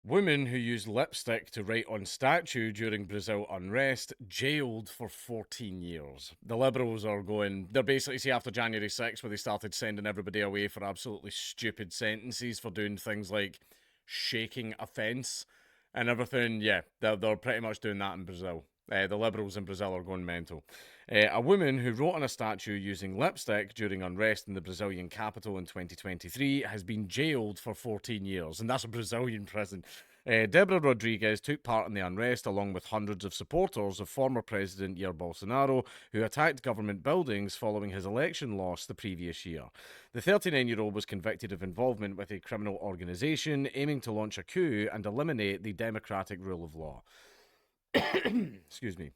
Woman who used lipstick to write on statue during Brazil unrest jailed for 14 years. The Liberals are going, they're basically, see, after January 6th, where they started sending everybody away for absolutely stupid sentences for doing things like shaking a fence and everything. Yeah, they're pretty much doing that in Brazil. The Liberals in Brazil are going mental. A woman who wrote on a statue using lipstick during unrest in the Brazilian capital in 2023 has been jailed for 14 years, and that's a Brazilian prison. Deborah Rodriguez took part in the unrest along with hundreds of supporters of former President Jair Bolsonaro, who attacked government buildings following his election loss the previous year. The 39-year-old was convicted of involvement with a criminal organization aiming to launch a coup and eliminate the democratic rule of law. Excuse me.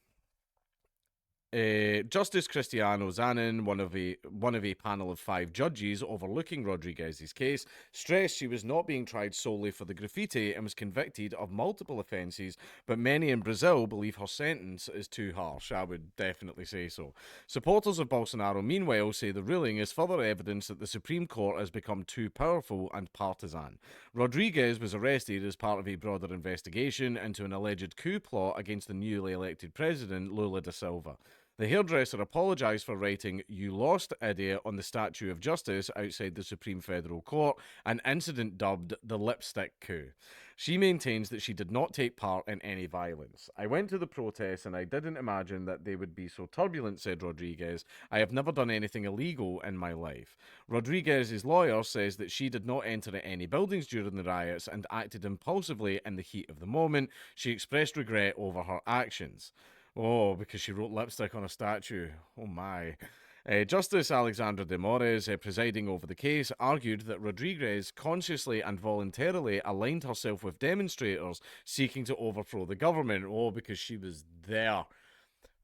Justice Cristiano Zanin, one of a panel of 5 judges overlooking Rodriguez's case, stressed she was not being tried solely for the graffiti and was convicted of multiple offences, but many in Brazil believe her sentence is too harsh. I would definitely say so. Supporters of Bolsonaro, meanwhile, say the ruling is further evidence that the Supreme Court has become too powerful and partisan. Rodriguez was arrested as part of a broader investigation into an alleged coup plot against the newly elected president, Lula da Silva. The hairdresser apologised for writing "You lost, idiot" on the Statue of Justice outside the Supreme Federal Court, an incident dubbed the lipstick coup. She maintains that she did not take part in any violence. "I went to the protests and I didn't imagine that they would be so turbulent," said Rodriguez. "I have never done anything illegal in my life." Rodriguez's lawyer says that she did not enter any buildings during the riots and acted impulsively in the heat of the moment. She expressed regret over her actions. Oh, because she wrote lipstick on a statue. Oh my. Justice Alexandra de Mores, presiding over the case, argued that Rodriguez consciously and voluntarily aligned herself with demonstrators seeking to overthrow the government. Oh, because she was there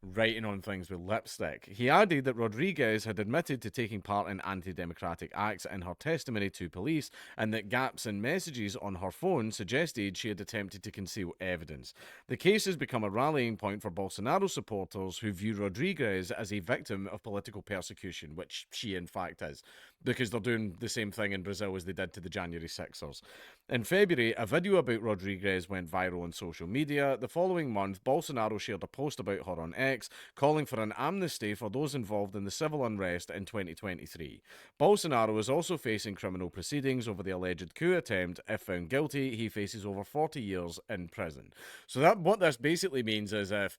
writing on things with lipstick. He added that Rodriguez had admitted to taking part in anti-democratic acts in her testimony to police, and that gaps in messages on her phone suggested she had attempted to conceal evidence. The case has become a rallying point for Bolsonaro supporters who view Rodriguez as a victim of political persecution, which she in fact is, because they're doing the same thing in Brazil as they did to the January 6ers. In February, a video about Rodriguez went viral on social media. The following month, Bolsonaro shared a post about her on X, calling for an amnesty for those involved in the civil unrest in 2023. Bolsonaro is also facing criminal proceedings over the alleged coup attempt. If found guilty, he faces over 40 years in prison. So that what this basically means is if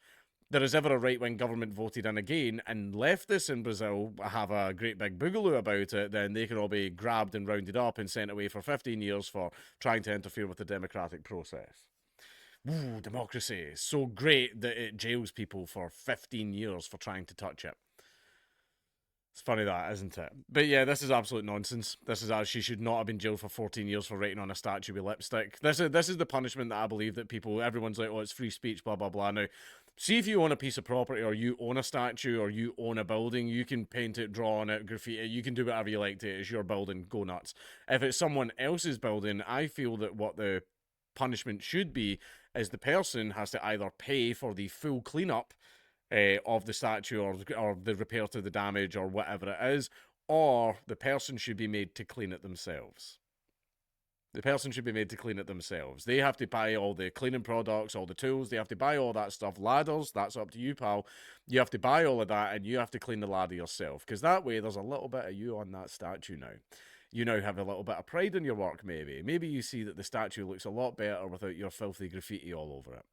there is ever a right-wing government voted in again and leftists in Brazil have a great big boogaloo about it, then they can all be grabbed and rounded up and sent away for 15 years for trying to interfere with the democratic process. Ooh, democracy is so great that it jails people for 15 years for trying to touch it. It's funny that, isn't it? But yeah, this is absolute nonsense. This is she should not have been jailed for 14 years for writing on a statue with lipstick. This is the punishment that I believe that everyone's like, oh, it's free speech, blah blah blah. Now, see if you own a piece of property or you own a statue or you own a building, you can paint it, draw on it, graffiti, you can do whatever you like to it. It's your building, go nuts. If it's someone else's building, I feel that what the punishment should be is the person has to either pay for the full cleanup of the statue or the repair to the damage or whatever it is, or the person should be made to clean it themselves. The person should be made to clean it themselves. They have to buy all the cleaning products, all the tools. They have to buy all that stuff. Ladders, that's up to you, pal. You have to buy all of that and you have to clean the ladder yourself. Because that way there's a little bit of you on that statue now. You now have a little bit of pride in your work, maybe. Maybe you see that the statue looks a lot better without your filthy graffiti all over it.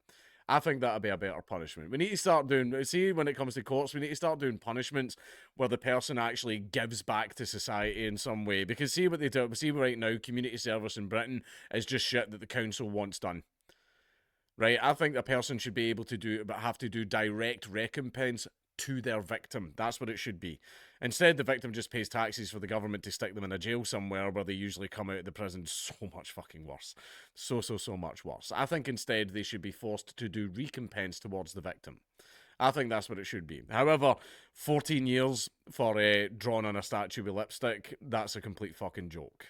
I think that'd be a better punishment. We need to start doing, see, when it comes to courts, we need to start doing punishments where the person actually gives back to society in some way. Because see what they do, see right now, community service in Britain is just shit that the council wants done. Right? I think a person should be able to do, but have to do direct recompense to their victim. That's what it should be. Instead, the victim just pays taxes for the government to stick them in a jail somewhere where they usually come out of the prison so much fucking worse. So much worse. I think instead they should be forced to do recompense towards the victim. I think that's what it should be. However, 14 years for drawn on a statue with lipstick, that's a complete fucking joke.